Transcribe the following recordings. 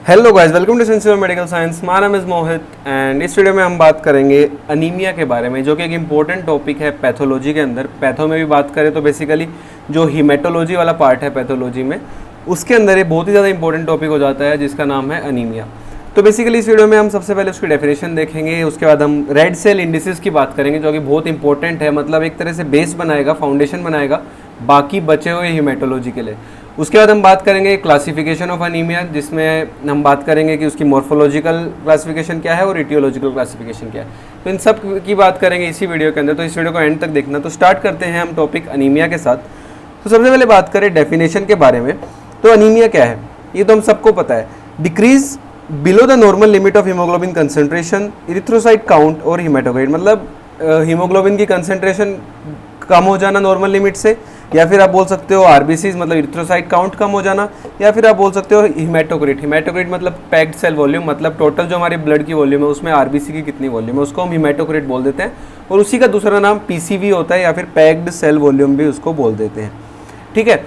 Hello guys, welcome to sense of medical science. My name is Mohit and इस video में हम बात करेंगे अनीमिया के बारे में, जो कि एक इम्पोर्टेंट टॉपिक है पैथोलॉजी के अंदर। पैथो में भी बात करें तो बेसिकली जो हीमेटोलॉजी वाला पार्ट है पैथोलॉजी में, उसके अंदर ये बहुत ही ज़्यादा इंपॉर्टेंट टॉपिक हो जाता है जिसका नाम है अनीमिया। तो बेसिकली इस वीडियो में हम सबसे पहले उसकी डेफिनेशन देखेंगे, उसके बाद हम रेड सेल इंडिसेस की बात करेंगे जो कि बहुत इंपॉर्टेंट है, मतलब एक तरह से बेस बनाएगा, फाउंडेशन बनाएगा बाकी बचे हुए हीमेटोलॉजी के लिए। उसके बाद हम बात करेंगे क्लासिफिकेशन ऑफ अनीमिया, जिसमें हम बात करेंगे कि उसकी मॉर्फोलॉजिकल क्लासिफिकेशन क्या है और इटियोलॉजिकल क्लासिफिकेशन क्या है। तो इन सब की बात करेंगे इसी वीडियो के अंदर, तो इस वीडियो को एंड तक देखना। तो स्टार्ट करते हैं हम टॉपिक अनीमिया के साथ। तो सबसे पहले बात करें डेफिनेशन के बारे में। तो अनीमिया क्या है, ये तो हम सबको पता है। Decrease below the normal limit of haemoglobin concentration, erythrocyte count और हीमेटोक्राइट, मतलब हीमोग्लोबिन की कंसंट्रेशन कम हो जाना नॉर्मल लिमिट से, या फिर आप बोल सकते हो आरबीसीज मतलब इरिथ्रोसाइट काउंट कम हो जाना, या फिर आप बोल सकते हो हीमेटोक्रिट। हीमेटोक्रिट मतलब पैक्ड सेल वॉल्यूम, मतलब टोटल जो हमारे ब्लड की वॉल्यूम है उसमें आरबीसी की कितनी वॉल्यूम है उसको हम हीमेटोक्रिट बोल देते हैं, और उसी का दूसरा नाम पीसीवी होता है, या फिर पैक्ड सेल वॉल्यूम भी उसको बोल देते हैं। ठीक है,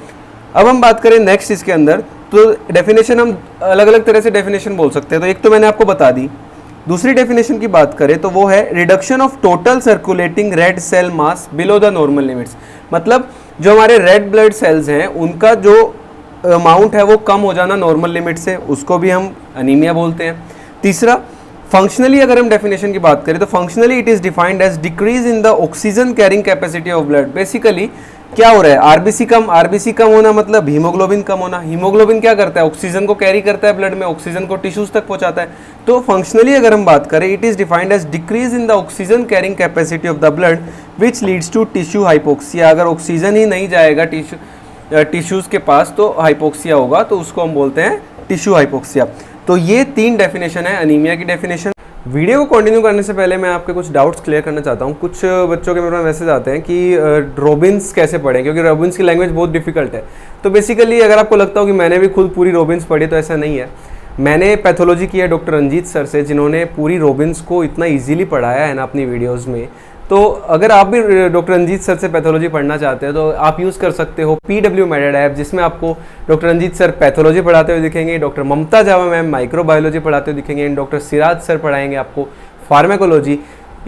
अब हम बात करें नेक्स्ट इसके अंदर। तो डेफिनेशन हम अलग अलग तरह से डेफिनेशन बोल सकते हैं। तो एक तो मैंने आपको बता दी। दूसरी डेफिनेशन की बात करें तो वो है reduction of total circulating red cell mass below the normal limits, मतलब जो हमारे रेड ब्लड सेल्स हैं उनका जो अमाउंट है वो कम हो जाना नॉर्मल लिमिट से, उसको भी हम अनीमिया बोलते हैं। तीसरा, फंक्शनली अगर हम डेफिनेशन की बात करें तो functionally it is defined as decrease in the oxygen carrying capacity of blood. Basically क्या हो रहा है, आरबीसी कम होना मतलब हीमोग्लोबिन कम होना। हीमोग्लोबिन क्या करता है, ऑक्सीजन को कैरी करता है ब्लड में, ऑक्सीजन को टिश्यूज तक पहुंचाता है। तो फंक्शनली अगर हम बात करें, it is defined as decrease in the oxygen carrying capacity of the blood which leads to tissue hypoxia. अगर ऑक्सीजन ही नहीं जाएगा टिश्यूज के पास तो हाइपोक्सिया होगा, तो उसको हम बोलते हैं टिश्यू हाइपोक्सिया। तो ये तीन डेफिनेशन है अनीमिया की डेफिनेशन। वीडियो को कंटिन्यू करने से पहले मैं आपके कुछ डाउट्स क्लियर करना चाहता हूँ। कुछ बच्चों के मेरे पास मैसेज आते हैं कि रोबिन्स कैसे पढ़ें, क्योंकि रोबिन्स की लैंग्वेज बहुत डिफिकल्ट है। तो बेसिकली अगर आपको लगता हो कि मैंने भी खुद पूरी रोबिन्स पढ़ी, तो ऐसा नहीं है। मैंने पैथोलॉजी की है डॉक्टर रंजीत सर से, जिन्होंने पूरी रोबिन्स को इतना ईजिली पढ़ाया है ना अपनी वीडियोज़ में। तो अगर आप भी डॉक्टर रंजीत सर से पैथोलॉजी पढ़ना चाहते हो तो आप यूज़ कर सकते हो PW मेडेड ऐप, जिसमें आपको डॉक्टर रंजीत सर पैथोलॉजी पढ़ाते हुए दिखेंगे, डॉक्टर ममता जावा मैम माइक्रोबायोलॉजी पढ़ाते हुए दिखेंगे, एंड डॉक्टर सिराज सर पढ़ाएंगे आपको फार्माकोलॉजी।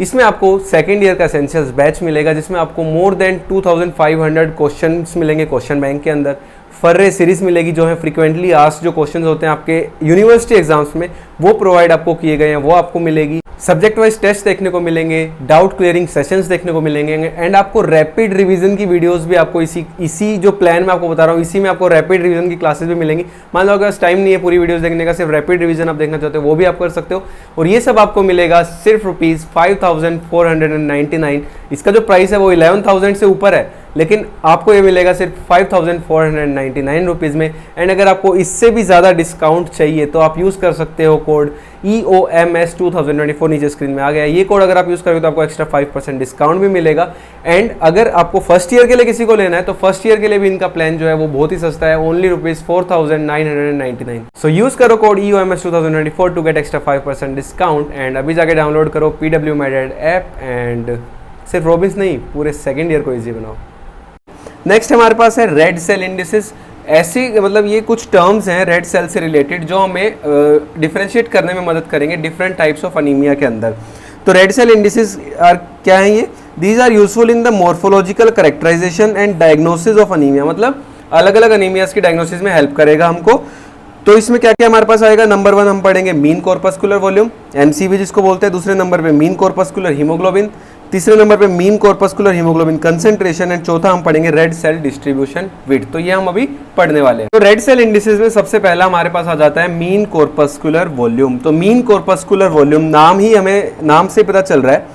इसमें आपको सेकेंड ईयर का एसेंशियल्स बैच मिलेगा, जिसमें आपको मोर देन 2500 क्वेश्चंस मिलेंगे क्वेश्चन बैंक के अंदर। फर्रे सीरीज मिलेगी, जो है फ्रीक्वेंटली आस्क्ड जो क्वेश्चंस होते हैं आपके यूनिवर्सिटी एग्जाम्स में, वो प्रोवाइड आपको किए गए हैं, वो आपको मिलेगी। सब्जेक्ट वाइज टेस्ट देखने को मिलेंगे, डाउट क्लियरिंग सेशंस देखने को मिलेंगे, एंड आपको रैपिड रिवीजन की वीडियोस भी आपको इसी जो प्लान में आपको बता रहा हूँ, इसी में आपको रैपिड रिवीजन की क्लासेस भी मिलेंगी। मान लो अगर टाइम नहीं है पूरी वीडियोस देखने का, सिर्फ रैपिड रिवीजन आप देखना चाहते हो, वो भी आप कर सकते हो। और ये सब आपको मिलेगा सिर्फ ₹5499। इसका जो प्राइस है वो 11,000 से ऊपर है, लेकिन आपको ये मिलेगा सिर्फ 5499 रुपीज़ में। एंड अगर आपको इससे भी ज़्यादा डिस्काउंट चाहिए तो आप यूज़ कर सकते हो कोड EOMS 2024, नीचे स्क्रीन में आ गया। ये कोड अगर आप यूज़ करोगे तो आपको एक्स्ट्रा 5% डिस्काउंट भी मिलेगा। एंड अगर आपको फर्स्ट ईयर के लिए किसी को लेना है तो फर्स्ट ईयर के लिए भी इनका प्लान जो है वो बहुत ही सस्ता है, ओनली ₹4999। सो यूज़ करो code EOMS 2024 to get extra 5% discount. And अभी जाके डाउनलोड करो PW मेडेड ऐप, एंड सिर्फ रोबिन्स नहीं, पूरे सेकेंड ईयर को ईजी बनाओ। नेक्स्ट हमारे पास है रेड सेल इंडिसेस। ऐसी मतलब ये कुछ टर्म्स हैं रेड सेल से रिलेटेड जो हमें डिफरेंशिएट करने में मदद करेंगे डिफरेंट टाइप्स ऑफ अनीमिया के अंदर। तो रेड सेल इंडिसेस क्या हैं ये? These are useful in the morphological characterisation and diagnosis of anaemia, मतलब अलग अलग अनीमियाज की डायग्नोसिस में हेल्प करेगा हमको। तो इसमें क्या क्या हमारे पास आएगा? नंबर 1 हम पढ़ेंगे मीन कॉर्पस्कुलर वॉल्यूम, MCV जिसको बोलते हैं। दूसरे नंबर पे मीन कॉर्पस्कुलर हीमोग्लोबिन, तीसरे नंबर पे mean corpuscular haemoglobin concentration, and चौथा हम पढ़ेंगे रेड सेल डिस्ट्रीब्यूशन विड्थ। तो ये हम अभी पढ़ने वाले हैं। तो रेड सेल इंडिसेस में सबसे पहला हमारे पास आ जाता है मीन कॉर्पस्कुलर वॉल्यूम। तो मीन कॉर्पस्कुलर वॉल्यूम नाम ही हमें नाम से पता चल रहा है,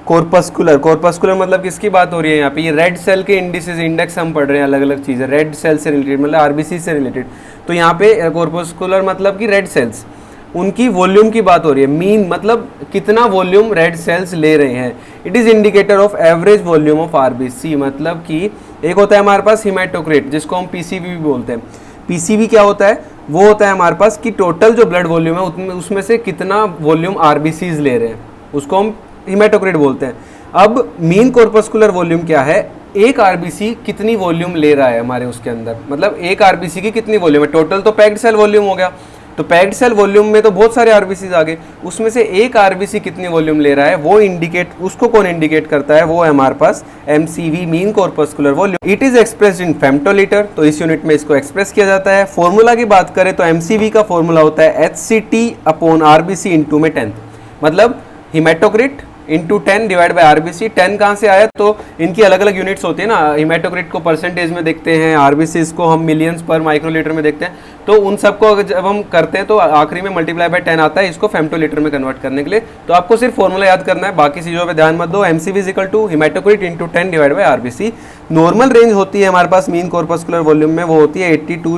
कॉर्पस्कुलर मतलब किसकी बात हो रही है यहाँ पे? ये रेड सेल के इंडिसेस, इंडेक्स हम पढ़ रहे हैं, अलग अलग चीज़ें रेड सेल से रिलेटेड, मतलब आरबीसी से रिलेटेड। तो यहाँ पे कॉर्पस्कुलर मतलब कि रेड सेल्स, उनकी वॉल्यूम की बात हो रही है। मीन मतलब कितना वॉल्यूम रेड सेल्स ले रहे हैं। It is indicator of average volume of RBC, मतलब कि एक होता है हमारे पास हीमेटोक्रिट जिसको हम पीसीवी भी बोलते हैं। पीसीवी क्या होता है? वो होता है हमारे पास कि टोटल जो ब्लड वॉल्यूम है उसमें से कितना वॉल्यूम आरबीसीज ले रहे हैं, उसको हम हीमेटोक्रिट बोलते हैं। अब मीन कॉर्पस्कुलर वॉल्यूम क्या है? एक आरबीसी कितनी वॉल्यूम ले रहा है हमारे उसके अंदर, मतलब एक आरबीसी की कितनी वॉल्यूम है। टोटल तो पैक्ड सेल वॉल्यूम हो गया, तो पैक्ड सेल वॉल्यूम में तो बहुत सारे आरबीसी आ गए, उसमें से एक आरबीसी कितनी वॉल्यूम ले रहा है वो इंडिकेट, उसको कौन इंडिकेट करता है, वो है हमारे पास MCV, mean corpuscular volume. It is expressed in femtolitre, तो इस यूनिट में इसको एक्सप्रेस किया जाता है। फॉर्मूला की बात करें तो एमसीवी का फॉर्मूला होता है HCT अपॉन आरबीसी इंटू में 10, मतलब haematocrit into 10 divide by RBC. 10 कहाँ से आया, तो इनकी अलग अलग यूनिट्स होती है ना, हिमेटोक्रिट को परसेंटेज में देखते हैं, आरबीसी को हम मिलियंस पर माइक्रोलीटर में देखते हैं, तो उन सबको जब हम करते हैं तो आखिरी में मल्टीप्लाई बाय 10 आता है इसको फेम्टोलीटर में कन्वर्ट करने के लिए। तो आपको सिर्फ फॉर्मूला याद करना है, बाकी चीज़ों पे ध्यान मत दो। MCV is equal to haematocrit into 10 divide by RBC. Normal range होती है हमारे पास मीन कॉर्पस्कुलर वॉल्यूम में, वो होती है 82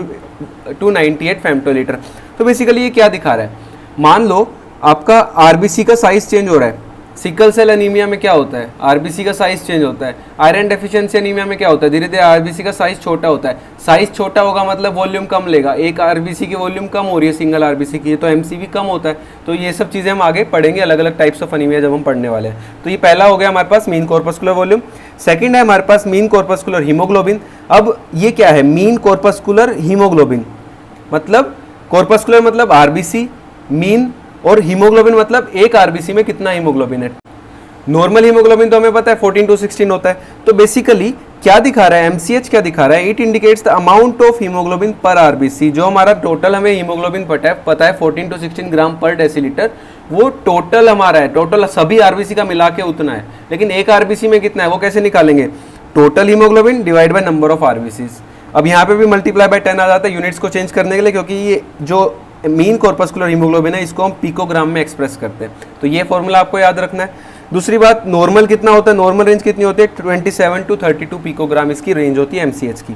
to 98 फेम्टोलीटर। तो बेसिकली ये क्या दिखा रहा है, मान लो आपका आरबीसी का साइज चेंज हो रहा है, सिकल सेल एनीमिया में क्या होता है, आरबीसी का साइज चेंज होता है। आयरन डेफिशिएंसी एनीमिया में क्या होता है, धीरे धीरे आरबीसी का साइज छोटा होता है। साइज छोटा होगा मतलब वॉल्यूम कम लेगा, एक आरबीसी की वॉल्यूम कम हो रही है सिंगल आरबीसी की, तो एमसीवी कम होता है। तो ये सब चीज़ें हम आगे पढ़ेंगे, अलग अलग टाइप्स ऑफ एनीमिया जब हम पढ़ने वाले हैं। तो ये पहला हो गया हमारे पास मीन कॉर्पस्कुलर वॉल्यूम। सेकेंड है हमारे पास मीन कॉर्पस्कुलर हीमोग्लोबिन। अब ये क्या है, मीन कॉर्पस्कुलर हीमोग्लोबिन, मतलब कॉर्पस्कुलर मतलब आरबीसी, मीन और हीमोग्लोबिन मतलब एक आरबीसी में कितना हीमोग्लोबिन है। नॉर्मल हीमोग्लोबिन तो हमें पता है 14 to 16 होता है। तो बेसिकली क्या दिखा रहा है, एमसीएच क्या दिखा रहा है, it indicates the amount of haemoglobin पर आरबीसी। जो हमारा टोटल हमें हीमोग्लोबिन पता है 14 to 16 ग्राम पर डेसीलीटर, वो टोटल हमारा है, टोटल सभी आरबीसी का मिला के उतना है। लेकिन एक आरबीसी में कितना है वो कैसे निकालेंगे, total haemoglobin divide by number of RBCs. अब यहाँ पे भी मल्टीप्लाई बाय 10 आ जाता है यूनिट्स को चेंज करने के लिए, क्योंकि ये जो मीन कॉर्पस्कुलर हीमोग्लोबिन है इसको हम पिकोग्राम में एक्सप्रेस करते हैं। तो ये फॉर्मूला आपको याद रखना है। दूसरी बात, नॉर्मल कितना होता है, नॉर्मल रेंज कितनी होती है, 27 to 32 पिकोग्राम इसकी रेंज होती है एमसीएच की।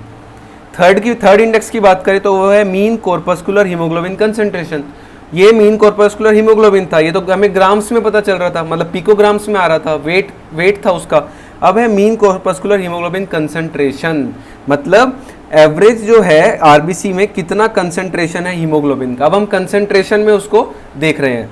थर्ड इंडेक्स की बात करें तो वो है मीन कॉर्पस्कुलर हीमोग्लोबिन कंसंट्रेशन। ये मीन कॉर्पस्कुलर हीमोग्लोबिन था, ये तो हमें ग्राम्स में पता चल रहा था, मतलब पिकोग्राम्स में आ रहा था, वेट था उसका। अब है मीन कॉर्पस्कुलर हीमोग्लोबिन कंसंट्रेशन, मतलब एवरेज जो है आरबीसी में कितना कंसंट्रेशन है हीमोग्लोबिन का। अब हम कंसंट्रेशन में उसको देख रहे हैं,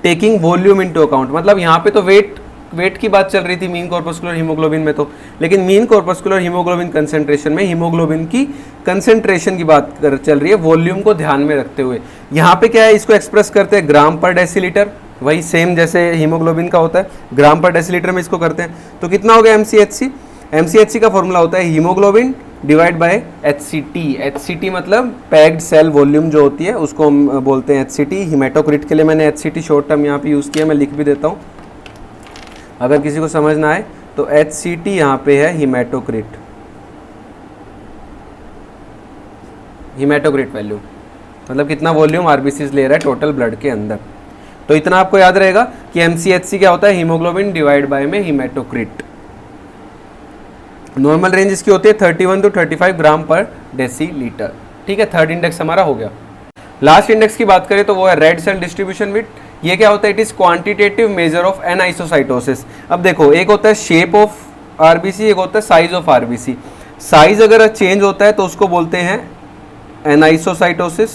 टेकिंग वॉल्यूम इनटू अकाउंट, मतलब यहाँ पे तो वेट की बात चल रही थी मीन कॉर्पस्कुलर हीमोग्लोबिन में तो, लेकिन मीन कॉर्पस्कुलर हीमोग्लोबिन कंसंट्रेशन में हीमोग्लोबिन की कंसंट्रेशन की बात चल रही है, वॉल्यूम को ध्यान में रखते हुए। यहाँ पे क्या है, इसको एक्सप्रेस करते हैं ग्राम पर डेसीलीटर, वही सेम जैसे हीमोग्लोबिन का होता है, ग्राम पर डेसीलीटर में इसको करते हैं। तो कितना हो गया एमसीएचसी, एमसीएचसी का फॉर्मूला होता है haemoglobin divide by HCT। HCT मतलब पैक्ड सेल वॉल्यूम जो होती है उसको हम बोलते हैं HCT। हिमेटोक्रिट के लिए मैंने HCT शॉर्ट टर्म यहाँ पे यूज़ किया, मैं लिख भी देता हूँ अगर किसी को समझ ना आए तो। HCT यहाँ पे है हिमेटोक्रिट, हिमेटोक्रिट वैल्यू मतलब कितना वॉल्यूम आरबीसीज ले रहा है टोटल ब्लड के अंदर। तो इतना आपको याद रहेगा कि एमसीएचसी क्या होता है, हीमोग्लोबिन डिवाइड बाय में हिमेटोक्रिट। नॉर्मल रेंज इसकी होती है 31 to 35 ग्राम पर डेसीलीटर। ठीक है, थर्ड इंडेक्स हमारा हो गया। लास्ट इंडेक्स की बात करें तो वो है रेड सेल डिस्ट्रीब्यूशन विथ। ये क्या होता है, it is quantitative measure of एनाइसोसाइटोसिस। अब देखो, एक होता है शेप ऑफ आरबीसी, एक होता है साइज ऑफ आरबीसी। साइज अगर चेंज होता है तो उसको बोलते हैं एनाइसोसाइटोसिस,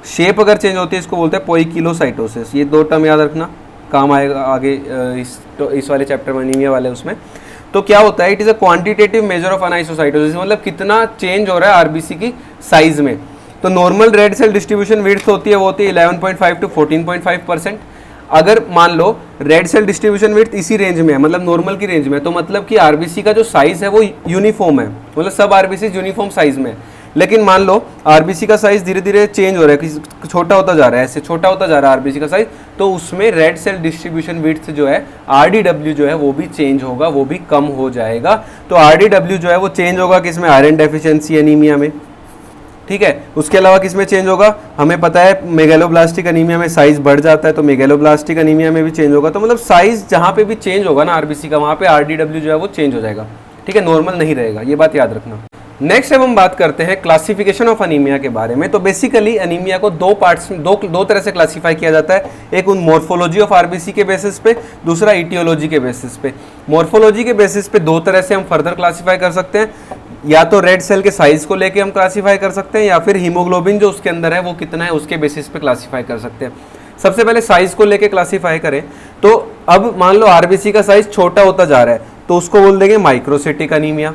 शेप अगर चेंज होती है इसको बोलते हैं पोइकिलोसाइटोसिस। ये दो टर्म याद रखना, काम आएगा आगे इस वाले चैप्टर में, एनीमिया वाले उसमें। तो क्या होता है, it is a quantitative measure of एनाइसोसाइटोसिस, मतलब कितना चेंज हो रहा है आरबीसी की साइज में। तो normal red cell distribution width होती है वो होती है 11.5 to 14.5%। अगर मान लो रेड सेल डिस्ट्रीब्यूशन विड्थ इसी रेंज में है, मतलब नॉर्मल की रेंज में, तो मतलब कि आरबीसी का जो साइज है वो यूनिफॉर्म है, मतलब सब आरबीसी यूनिफॉर्म साइज में है। लेकिन मान लो आरबीसी का साइज धीरे धीरे चेंज हो रहा है, छोटा होता जा रहा है, ऐसे छोटा होता जा रहा है आरबीसी का साइज, तो उसमें रेड सेल डिस्ट्रीब्यूशन विड्थ जो है आरडीडब्ल्यू जो है वो भी चेंज होगा, वो भी कम हो जाएगा। तो आरडीडब्ल्यू जो है वो चेंज होगा किसमें, आयरन डेफिशिएंसी एनीमिया में। ठीक है, उसके अलावा किसमें चेंज होगा, हमें पता है मेगालोब्लास्टिक एनीमिया में साइज बढ़ जाता है, तो मेगालोब्लास्टिक एनीमिया में भी चेंज होगा। तो मतलब साइज जहाँ पे भी चेंज होगा ना आरबीसी का, वहाँ पे आरडीडब्ल्यू जो है वो चेंज हो जाएगा। ठीक है, नॉर्मल नहीं रहेगा, ये बात याद रखना। नेक्स्ट अब हम बात करते हैं क्लासिफिकेशन ऑफ अनीमिया के बारे में। तो बेसिकली अनीमिया को दो पार्ट्स में दो तरह से क्लासिफाई किया जाता है, एक उन मॉर्फोलॉजी ऑफ आरबीसी के बेसिस पे, दूसरा इटियोलॉजी के बेसिस पे। मॉर्फोलॉजी के बेसिस पे दो तरह से हम फर्दर क्लासिफाई कर सकते हैं, या तो रेड सेल के साइज को लेके हम क्लासिफाई कर सकते हैं, या फिर हीमोग्लोबिन जो उसके अंदर है वो कितना है उसके बेसिस पे क्लासिफाई कर सकते हैं। सबसे पहले साइज को लेके क्लासिफाई करें तो अब मान लो आरबीसी का साइज छोटा होता जा रहा है तो उसको बोल देंगे माइक्रोसिटिक अनीमिया।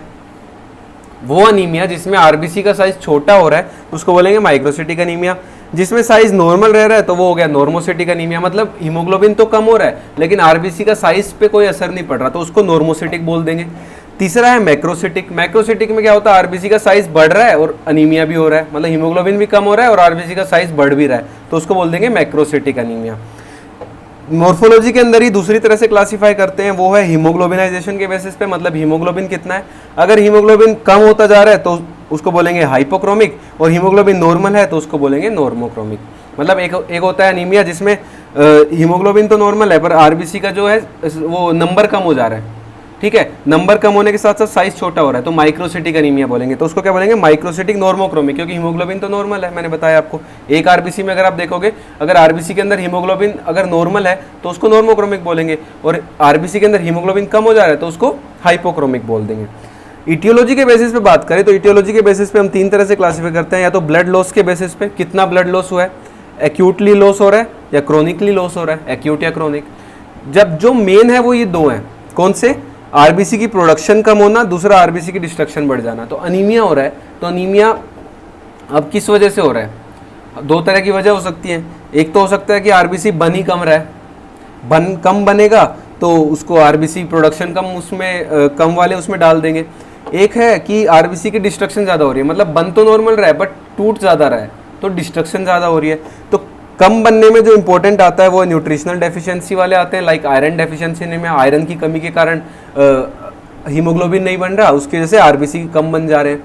वो अनीमिया जिसमें आरबीसी का साइज छोटा हो रहा है उसको बोलेंगे माइक्रोसिटिक अनीमिया। जिसमें साइज नॉर्मल रह रहा है तो वो हो गया नॉर्मोसिटिक अनीमिया, मतलब हीमोग्लोबिन तो कम हो रहा है लेकिन आरबीसी का साइज पे कोई असर नहीं पड़ रहा, तो उसको नॉर्मोसिटिक बोल देंगे। तीसरा है मैक्रोसिटिक। मैक्रोसिटिक में क्या होता है, आरबीसी का साइज बढ़ रहा है और अनीमिया भी हो रहा है, मतलब हीमोग्लोबिन भी कम हो रहा है और आरबीसी का साइज बढ़ भी रहा है, तो उसको बोल देंगे मैक्रोसिटिक अनीमिया। मॉर्फोलॉजी के अंदर ही दूसरी तरह से क्लासिफाई करते हैं, वो है हीमोग्लोबिनाइजेशन के बेसिस पे, मतलब हीमोग्लोबिन कितना है। अगर हीमोग्लोबिन कम होता जा रहा है तो उसको बोलेंगे हाइपोक्रोमिक, और हीमोग्लोबिन नॉर्मल है तो उसको बोलेंगे नॉर्मोक्रोमिक। मतलब एक होता है अनीमिया जिसमें हीमोग्लोबिन तो नॉर्मल है पर आरबीसी का जो है वो नंबर कम हो जा रहा है, ठीक है, नंबर कम होने के साथ साथ साइज छोटा हो रहा है, तो माइक्रोसिटिक अनीमिया बोलेंगे। तो उसको क्या बोलेंगे, माइक्रोसिटिक नॉर्मोक्रोमिक, क्योंकि हीमोग्लोबिन तो नॉर्मल है, मैंने बताया आपको। एक आरबीसी में अगर आप देखोगे, अगर आरबीसी के अंदर हीमोग्लोबिन अगर नॉर्मल है तो उसको नॉर्मोक्रोमिक बोलेंगे, और आरबीसी के अंदर हीमोग्लोबिन कम हो जा रहा है तो उसको हाइपोक्रोमिक बोल देंगे। इटियोलॉजी के बेसिस पे बात करें तो इटियोलॉजी के बेसिस पे हम तीन तरह से क्लासीफाई करते हैं, या तो ब्लड लॉस के बेसिस पे, कितना ब्लड लॉस हुआ है, एक्यूटली लॉस हो रहा है या क्रोनिकली लॉस हो रहा है, एक्यूट या क्रोनिक। जब जो मेन है वो ये दो हैं, कौन से, आरबीसी की प्रोडक्शन कम होना, दूसरा आरबीसी की डिस्ट्रक्शन बढ़ जाना। तो अनीमिया हो रहा है, तो अनीमिया अब किस वजह से हो रहा है, दो तरह की वजह हो सकती है। एक तो हो सकता है कि आरबीसी बन ही कम रहा है, कम बनेगा तो उसको आरबीसी प्रोडक्शन कम, उसमें कम वाले उसमें डाल देंगे। एक है कि आरबीसी की डिस्ट्रक्शन ज़्यादा हो रही है, मतलब बन तो नॉर्मल रहा है बट टूट ज़्यादा रहा है, तो डिस्ट्रक्शन ज़्यादा हो रही है। तो कम बनने में जो इंपॉर्टेंट आता है वो न्यूट्रिशनल डेफिशिएंसी वाले आते हैं, लाइक आयरन डेफिशिएंसी में आयरन की कमी के कारण हीमोग्लोबिन नहीं बन रहा, उसकी वजह से आरबीसी कम बन जा रहे हैं।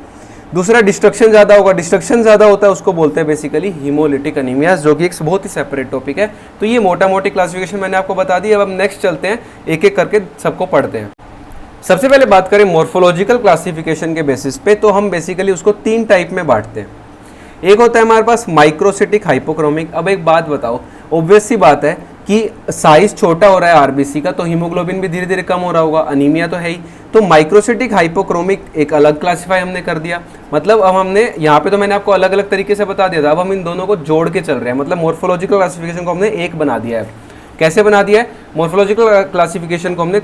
दूसरा डिस्ट्रक्शन ज़्यादा होगा, डिस्ट्रक्शन ज़्यादा होता है उसको बोलते हैं बेसिकली हीमोलिटिक अनीमिया, जो कि एक बहुत ही सेपरेट टॉपिक है। तो ये मोटा मोटी क्लासिफिकेशन मैंने आपको बता दी। अब हम नेक्स्ट चलते हैं, एक एक करके सबको पढ़ते हैं। सबसे पहले बात करें मॉर्फोलॉजिकल क्लासिफिकेशन के बेसिस पे, तो हम बेसिकली उसको तीन टाइप में बांटते हैं। एक होता है हमारे पास माइक्रोसिटिक हाइपोक्रोमिक। अब एक बात बताओ, ऑब्वियस सी बात है कि साइज छोटा हो रहा है आरबीसी का, तो हीमोग्लोबिन भी धीरे धीरे कम हो रहा होगा, अनीमिया तो है ही। तो माइक्रोसिटिक हाइपोक्रोमिक एक अलग क्लासिफाई हमने कर दिया, मतलब अब हमने यहाँ पे तो मैंने आपको अलग अलग तरीके से बता दिया था, अब हम इन दोनों को जोड़ के चल रहे हैं, मतलब मॉर्फोलॉजिकल क्लासिफिकेशन को हमने एक बना दिया है। कैसे बना दिया है, मॉर्फोलॉजिकल क्लासिफिकेशन को हमने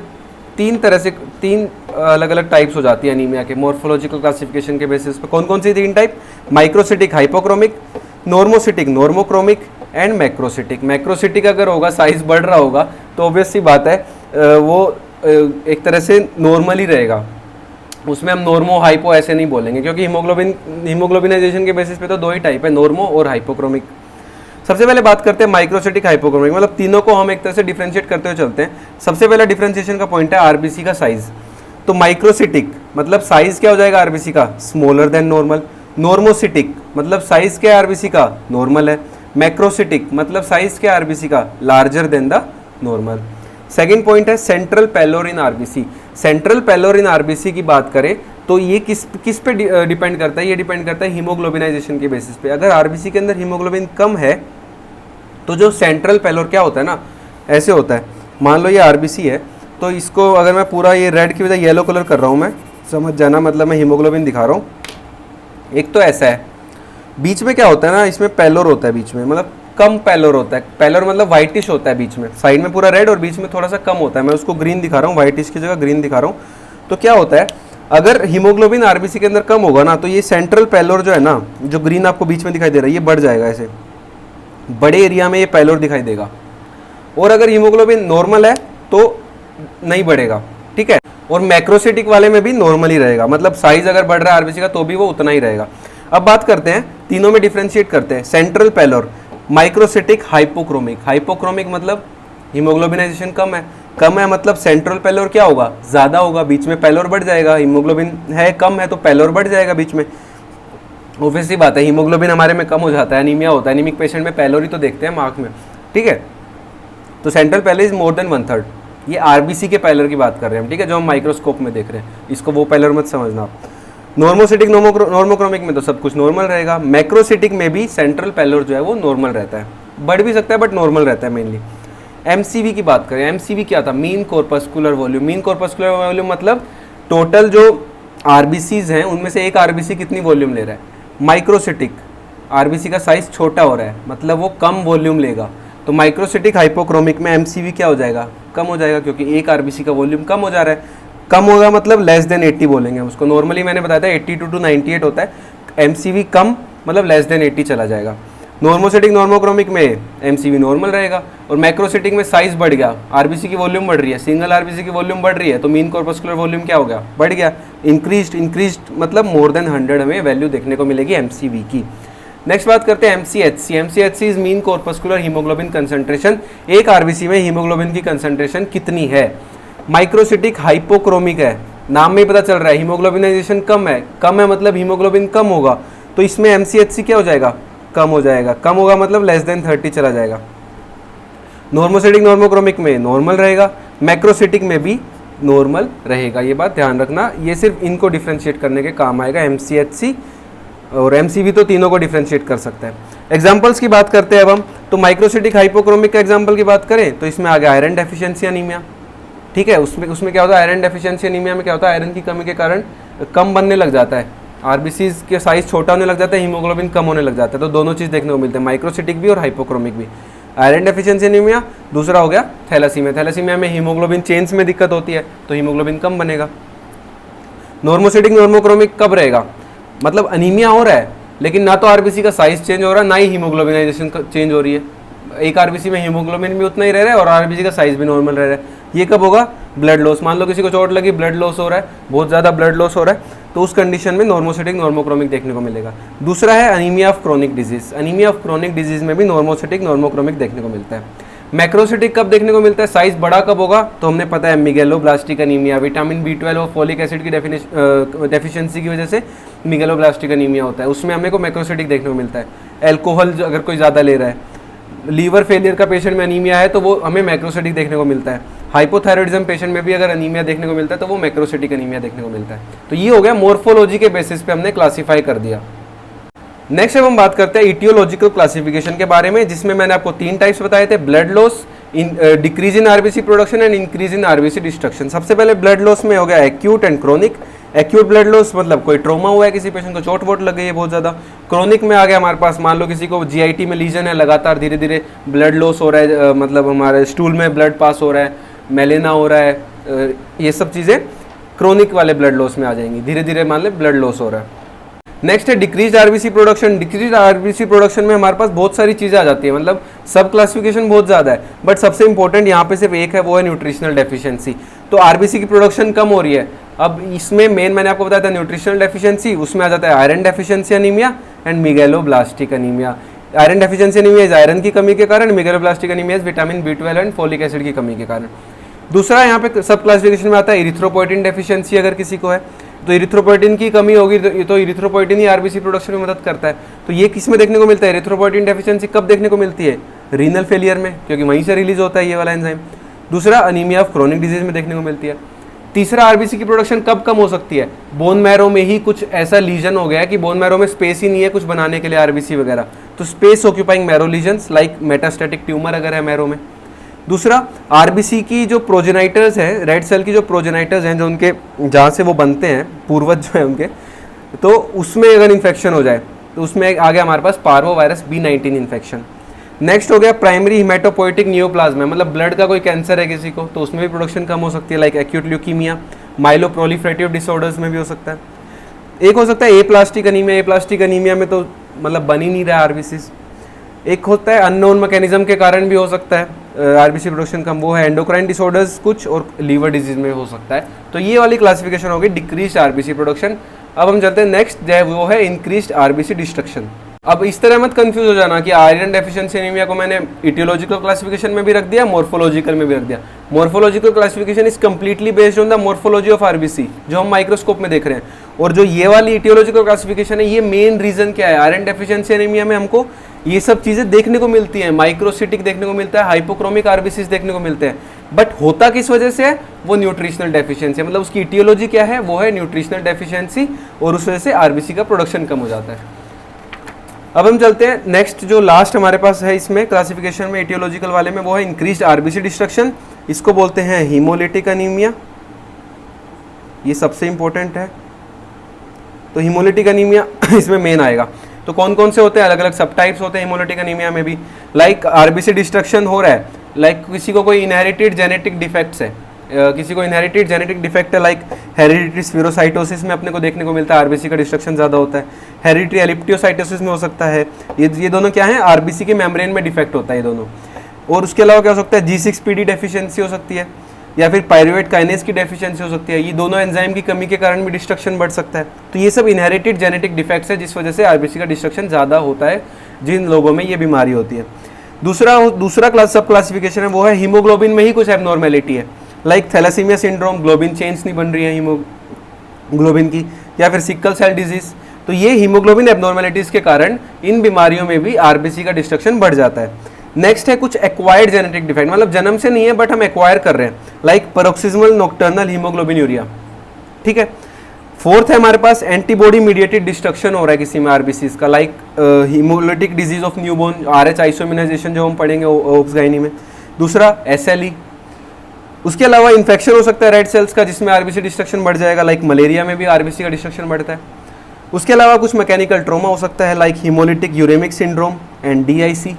तीन तरह से, तीन अलग अलग टाइप्स हो जाती है अनीमिया के मॉर्फोलॉजिकल क्लासिफिकेशन के बेसिस पे। कौन कौन सी तीन type, microcytic hypochromic, normocytic normochromic and macrocytic. Macrocytic अगर होगा, साइज बढ़ रहा होगा, तो ऑब्वियस सी बात है वो एक तरह से नॉर्मल ही रहेगा, उसमें हम नॉर्मो हाइपो ऐसे नहीं बोलेंगे, क्योंकि हीमोग्लोबिनाइजेशन के बेसिस पे तो दो ही टाइप है, नॉर्मो और हाइपोक्रोमिक। सबसे पहले बात करते हैं माइक्रोसिटिक हाइपोक्रोमिक, मतलब तीनों को हम एक तरह से डिफरेंशिएट करते हुए चलते हैं। सबसे पहला डिफरेंशिएशन का पॉइंट है आरबीसी का साइज। तो माइक्रोसिटिक मतलब साइज क्या हो जाएगा आरबीसी का, स्मॉलर देन नॉर्मल। नॉर्मोसिटिक मतलब साइज क्या है आरबीसी का, नॉर्मल है। मैक्रोसिटिक मतलब साइज क्या है आरबीसी का, larger than the normal. Second point है central pallor in RBC. Central pallor in RBC की बात करें तो ये किस पे डिपेंड करता है, ये डिपेंड करता है हीमोग्लोबिनाइजेशन के बेसिस पे। अगर आरबीसी के अंदर हीमोग्लोबिन कम है तो जो सेंट्रल पैलोर क्या होता है ना, ऐसे होता है, मान लो ये आरबीसी है, तो इसको अगर मैं पूरा ये रेड की बजाय येलो कलर कर रहा हूँ, मैं समझ जाना, मतलब मैं हीमोग्लोबिन दिखा रहा हूँ। एक तो ऐसा है, बीच में क्या होता है ना, इसमें पैलोर होता है बीच में, मतलब कम पैलोर होता है। पैलोर मतलब वाइटिश होता है बीच में, साइड में पूरा रेड और बीच में थोड़ा सा कम होता है। मैं उसको ग्रीन दिखा रहा हूँ, वाइटिश की जगह ग्रीन दिखा रहा हूँ। तो क्या होता है, अगर हीमोग्लोबिन आरबीसी के अंदर कम होगा ना, तो ये सेंट्रल पैलोर जो है ना, जो ग्रीन आपको बीच में दिखाई दे रहा है, ये बढ़ जाएगा, ऐसे बड़े एरिया में ये पैलोर दिखाई देगा। और अगर हीमोग्लोबिन नॉर्मल है तो नहीं बढ़ेगा, ठीक है। और मैक्रोसिटिक वाले में भी नॉर्मल ही रहेगा, मतलब साइज अगर बढ़ रहा है आरबीसी का तो भी वो उतना ही रहेगा। अब बात करते हैं, तीनों में डिफ्रेंशिएट करते हैं। Central pallor, microcytic hypochromic. Hypochromic मतलब हीमोग्लोबिनाइजेशन कम है मतलब सेंट्रल पैलोर क्या होगा, ज़्यादा होगा, बीच में पैलोर बढ़ जाएगा। हीमोग्लोबिन है कम है तो पैलोर बढ़ जाएगा बीच में, ऑब्वियसली बात है। हीमोग्लोबिन हमारे में कम हो जाता है, एनीमिया होता है, एनीमिक पेशेंट में पैलोर ही तो देखते हैं आँख में, ठीक है। तो सेंट्रल पैलोर इज मोर देन 1/3। ये आरबीसी के पैलोर की बात कर रहे हैं हम, ठीक है, जो हम माइक्रोस्कोप में देख रहे हैं, इसको वो पैलोर मत समझना आप। नॉर्मोसिटिक नॉर्मोक्रोमिक में तो सब कुछ नॉर्मल रहेगा। मैक्रोसिटिक में भी सेंट्रल पैलोर जो है वो नॉर्मल रहता है, बढ़ भी सकता है बट नॉर्मल रहता है मेनली। एमसीवी की बात करें, एमसीवी क्या था, mean corpuscular volume. Mean corpuscular volume मतलब टोटल जो आरबीसीज हैं उनमें से एक आरबीसी कितनी वॉल्यूम ले रहा है। माइक्रोसिटिक, आरबीसी का साइज छोटा हो रहा है मतलब वो कम वॉल्यूम लेगा, तो माइक्रोसिटिक हाइपोक्रोमिक में एमसीवी क्या हो जाएगा, कम हो जाएगा, क्योंकि एक आरबीसी का वॉल्यूम कम हो जा रहा है। कम होगा मतलब लेस देन 80 बोलेंगे उसको। नॉर्मली मैंने बताया था 82 to 98 होता है, एमसीवी कम मतलब लेस देन 80 चला जाएगा। नॉर्मोसिटिक नॉर्मोक्रोमिक में एमसीवी नॉर्मल रहेगा, और मैक्रोसिटिक में साइज बढ़ गया, आरबीसी की वॉल्यूम बढ़ रही है, सिंगल आरबीसी की वॉल्यूम बढ़ रही है, तो मीन कॉर्पस्कुलर वॉल्यूम क्या हो गया, बढ़ गया। इंक्रीज्ड मतलब मोर देन 100 हमें वैल्यू देखने को मिलेगी एमसीवी की। नेक्स्ट बात करते हैं MCHC. MCHC is mean corpuscular haemoglobin concentration. एक आरबीसी में हीमोग्लोबिन की कंसंट्रेशन कितनी है। माइक्रोसिटिक हाइपोक्रोमिक है, नाम में ही पता चल रहा है हीमोग्लोबिनाइजेशन कम है मतलब हीमोग्लोबिन कम होगा, तो इसमें एमसीएचसी क्या हो जाएगा, कम हो जाएगा। कम होगा मतलब लेस देन 30 चला जाएगा। नॉर्मोसिटिक नॉर्मोक्रोमिक में नॉर्मल रहेगा, मैक्रोसिटिक में भी नॉर्मल रहेगा। ये बात ध्यान रखना, ये सिर्फ इनको डिफ्रेंशिएट करने के काम आएगा, एमसीएचसी और एमसीवी तो तीनों को डिफ्रेंशिएट कर सकता है। एग्जांपल्स की बात करते हैं अब हम, तो माइक्रोसिटिक हाइपोक्रोमिक का एग्जांपल की बात करें तो इसमें आ गया आयरन डेफिशिएंसी एनीमिया। ठीक है, उसमें क्या होता है, आयरन डेफिशिएंसी एनीमिया में क्या होता है, आयरन की कमी के कारण कम बनने लग जाता है, आरबीसीज के साइज छोटा होने लग जाता है, हीमोग्लोबिन कम होने लग जाता है। तो दोनों चीज़ देखने को मिलते हैं, माइक्रोसिटिक भी और हाइपोक्रोमिक भी। आयरन डेफिशिएंसी एनीमिया, दूसरा हो गया थैलासीमिया। थैलासीमिया में हीमोग्लोबिन चेन्स में दिक्कत होती है, तो हीमोग्लोबिन कम बनेगा। नॉर्मोसिटिक नॉर्मोक्रोमिक कब रहेगा, मतलब अनीमिया हो रहा है लेकिन ना तो आरबीसी का साइज चेंज हो रहा है, ना ही हीमोग्लोबिनाइजेशन चेंज हो रही है। एक आरबीसी में हीमोग्लोबिन भी उतना ही रह रहा है और आरबीसी का साइज भी नॉर्मल रह रहा है। ये कब होगा, ब्लड लॉस। मान लो किसी को चोट लगी, ब्लड लॉस हो रहा है, बहुत ज़्यादा ब्लड लॉस हो रहा है, तो उस कंडीशन में नॉर्मोसिटिक नॉर्मोक्रोमिक देखने को मिलेगा। दूसरा है anaemia of chronic disease. Anaemia of chronic disease में भी नॉर्मोसिटिक नॉर्मोक्रोमिक देखने को मिलता है। मैक्रोसिटिक कब देखने को मिलता है, साइज बड़ा कब होगा, तो हमने पता है मेगेलोब्लास्टिक एनीमिया, विटामिन B12 और फोलिक एसिड की डेफिशिएंसी की वजह से मेगेलोब्लास्टिक एनीमिया होता है, उसमें हमें को मैक्रोसिटिक देखने को मिलता है। एल्कोहल अगर कोई ज़्यादा ले रहा है, लीवर फेलियर का पेशेंट में अनीमिया है तो वो हमें मैक्रोसिटिक देखने को मिलता है। हाइपोथायरॉइडिज्म पेशेंट में भी अगर अनीमिया देखने को मिलता है तो वो मैक्रोसिटिक एनीमिया देखने को मिलता है। तो ये हो गया मोर्फोलॉजी के बेसिस पे हमने क्लासीफाई कर दिया। नेक्स्ट अब हम बात करते हैं इटियोलॉजिकल क्लासिफिकेशन के बारे में, जिसमें मैंने आपको 3 टाइप्स बताए थे, blood loss, decrease in RBC production and increase in RBC destruction. सबसे पहले ब्लड लॉस में हो गया acute and chronic. Acute blood loss मतलब कोई ट्रॉमा हुआ है, किसी पेशेंट को चोट वोट लग गई है बहुत ज़्यादा। क्रोनिक में आ गया हमारे पास, मान लो किसी को जीआईटी में लीजन है, लगातार धीरे धीरे ब्लड लॉस हो रहा है, मतलब हमारे स्टूल में ब्लड पास हो रहा है, मेलेना हो रहा है, ये सब चीज़ें क्रोनिक वाले ब्लड लॉस में आ जाएंगी, धीरे धीरे मान ले ब्लड लॉस हो रहा है। नेक्स्ट है decrease RBC production. Decrease RBC production में हमारे पास बहुत सारी चीज़ें आ जाती है, मतलब सब क्लासिफिकेशन बहुत ज़्यादा है, बट सबसे इंपॉर्टेंट यहाँ पे सिर्फ एक है, वो है न्यूट्रिशनल डेफिशिएंसी। तो आरबीसी की प्रोडक्शन कम हो रही है, अब इसमें मेन मैंने आपको बताया था न्यूट्रिशनल डेफिशिएंसी, उसमें आ जाता है iron deficiency anaemia and megaloblastic anaemia. Iron deficiency anaemia is iron की कमी के कारण, megaloblastic anaemia is vitamin B12 and folic acid की कमी के कारण। दूसरा यहाँ पे सब क्लासिफिकेशन में आता है इरिथ्रोपोइटिन डेफिशिएंसी, अगर किसी को है तो इरिथ्रोपोइटिन की कमी होगी, तो इरिथ्रोपोइटिन ही आरबीसी प्रोडक्शन में मदद करता है। तो ये किस में देखने को मिलता है, इरिथ्रोपोइटिन डेफिशिएंसी कब देखने को मिलती है, रीनल फेलियर में, क्योंकि वहीं से रिलीज होता है ये वाला एंजाइम। दूसरा अनीमिया ऑफ क्रोनिक डिजीज में देखने को मिलती है। तीसरा आरबीसी की प्रोडक्शन कब कम हो सकती है, बोन मैरो में ही कुछ ऐसा लीजन हो गया है कि बोन मैरो में स्पेस ही नहीं है कुछ बनाने के लिए आरबीसी वगैरह, तो space occupying marrow lesions like metastatic tumour अगर है मैरो में। दूसरा आरबीसी की जो प्रोजेनाइटर्स हैं, रेड सेल की जो प्रोजेनाइटर्स हैं, जो उनके जहाँ से वो बनते हैं, पूर्वज जो है उनके, तो उसमें अगर इन्फेक्शन हो जाए तो उसमें आ गया हमारे पास parvo virus B19 infection. Next हो गया प्राइमरी हिमेटोपोइटिक नियोप्लाज्मा, मतलब ब्लड का कोई कैंसर है किसी को तो उसमें भी प्रोडक्शन कम हो सकती है, like acute leukaemia, myeloproliferative disorders में भी हो सकता है। एक हो सकता है एप्लास्टिक एनीमिया। एप्लास्टिक एनीमिया में तो मतलब बन ही नहीं रहा आरबीसी। एक होता है अननोन मैकेनिज्म के कारण भी हो सकता है आरबीसी प्रोडक्शन कम, वो है एंडोक्राइन डिसऑर्डर्स कुछ और लीवर डिजीज में हो सकता है। तो ये वाली क्लासिफिकेशन होगी डिक्रीज आरबीसी प्रोडक्शन। अब हम चलते हैं नेक्स्ट, जो है वो है इंक्रीज्ड आरबीसी डिस्ट्रक्शन। अब इस तरह मत कंफ्यूज हो जाना कि आयरन डेफिशिएंसी एनीमिया को मैंने इटियोलॉजिकल क्लासिफिकेशन में भी रख दिया, मॉर्फोलॉजिकल में भी रख दिया। Morphological classification is completely based on the morphology of RBC, जो हम माइक्रोस्कोप में देख रहे हैं। और जो ये वाली इटियोलॉजिकल क्लासिफिकेशन है, ये मेन रीजन क्या है, आयरन डेफिशिएंसी एनीमिया में हमको ये सब चीजें देखने को मिलती हैं, माइक्रोसिटिक देखने को मिलता है, हाइपोक्रोमिक आरबीसीज देखने को मिलते हैं, बट होता किस वजह से है, वो न्यूट्रिशनल डेफिशिएंसी, मतलब उसकी इटियोलॉजी क्या है, वो है न्यूट्रिशनल डेफिशिएंसी, और उस वजह से आरबीसी का प्रोडक्शन कम हो जाता है। अब हम चलते हैं नेक्स्ट, जो लास्ट हमारे पास है इसमें क्लासिफिकेशन में इटियोलॉजिकल वाले में, वो है इंक्रीज्ड आरबीसी डिस्ट्रक्शन। इसको बोलते हैं हीमोलिटिक एनीमिया, ये सबसे इंपॉर्टेंट है। तो हीमोलिटिक एनीमिया इसमें मेन आएगा। तो कौन कौन से होते हैं, अलग अलग सब टाइप्स होते हैं हीमोलिटिक एनीमिया में भी। लाइक आरबीसी डिस्ट्रक्शन हो रहा है, लाइक किसी को कोई इनहेरिटेड जेनेटिक डिफेक्ट्स है, किसी को इनहेरिटेड जेनेटिक डिफेक्ट है लाइक हेरिडिटरी स्फीरोसाइटोसिस में अपने को देखने को मिलता है, आरबीसी का डिस्ट्रक्शन ज़्यादा होता है। हेरिडिटरी एलिप्टियोसाइटोसिस में हो सकता है। ये दोनों क्या है, आरबीसी के मेम्ब्रेन में डिफेक्ट होता है ये दोनों। और उसके अलावा क्या हो सकता है, G6PD डेफिशिएंसी हो सकती है, या फिर पायरुवेट काइनेज की डेफिशिएंसी हो सकती है। ये दोनों एंजाइम की कमी के कारण भी डिस्ट्रक्शन बढ़ सकता है। तो ये सब इनहेरिटेड जेनेटिक डिफेक्ट्स है जिस वजह से आरबीसी का डिस्ट्रक्शन ज़्यादा होता है जिन लोगों में ये बीमारी होती है। दूसरा सब क्लासिफिकेशन है वो है हीमोग्लोबिन में ही कुछ एबनॉर्मेलिटी है, like thalassaemia syndrome, globin change नहीं बन रही है हीमोग्लोबिन की, या फिर सिकल सेल डिजीज। तो ये हीमोग्लोबिन एबनॉर्मेलिटीज़ के कारण इन बीमारियों में भी आरबीसी का डिस्ट्रक्शन बढ़ जाता है। नेक्स्ट है कुछ एक्वायर्ड जेनेटिक डिफेक्ट, मतलब जन्म से नहीं है बट हम एक्वायर कर रहे हैं, लाइक पैरोक्सिस्मल नॉक्टर्नल हीमोग्लोबिनूरिया। ठीक है। फोर्थ है हमारे पास एंटीबॉडी मीडिएटेड डिस्ट्रक्शन हो रहा है किसी में आरबीसी का, like haemolytic disease of newborn, Rh isoimmunisation जो हम पढ़ेंगे ओप्स गाइनी में। दूसरा एसएलई। उसके अलावा इन्फेक्शन हो सकता है रेड सेल्स का जिसमें आरबीसी डिस्ट्रक्शन बढ़ जाएगा, लाइक मलेरिया में भी आरबीसी का डिस्ट्रक्शन बढ़ता है। उसके अलावा कुछ मैकेनिकल ट्रॉमा हो सकता है, like haemolytic uraemic syndrome and DIC.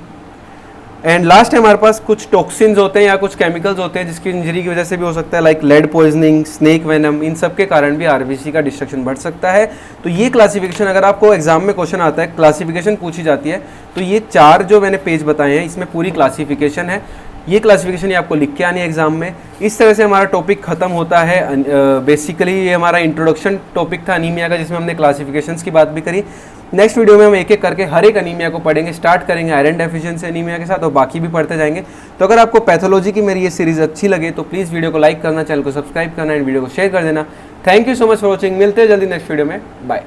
And last है हमारे पास कुछ टॉक्सिन्स होते हैं या कुछ केमिकल्स होते हैं जिसकी इंजरी की वजह से भी हो सकता है, like lead poisoning, snake venom, इन सब के कारण भी आरबीसी का डिस्ट्रक्शन बढ़ सकता है। तो ये क्लासिफिकेशन अगर आपको एग्जाम में क्वेश्चन आता है, क्लासिफिकेशन पूछी जाती है, तो ये 4 जो मैंने पेज बताए हैं इसमें पूरी क्लासिफिकेशन है। ये क्लासिफिकेशन ये आपको लिख के आनी है एग्जाम में। इस तरह से हमारा टॉपिक खत्म होता है। बेसिकली ये हमारा इंट्रोडक्शन टॉपिक था अनीमिया का, जिसमें हमने क्लासिफिकेशंस की बात भी करी। नेक्स्ट वीडियो में हम एक एक करके हर एक अनीमिया को पढ़ेंगे, स्टार्ट करेंगे आयरन डेफिशिएंसी अनीमिया के साथ और बाकी भी पढ़ते जाएंगे। तो अगर आपको पैथोलॉजी की मेरी ये सीरीज अच्छी लगे तो प्लीज़ वीडियो को लाइक करना, चैनल को सब्सक्राइब करना एंड वीडियो को शेयर कर देना। Thank you so much for watching. मिलते हैं जल्दी नेक्स्ट वीडियो में। बाय।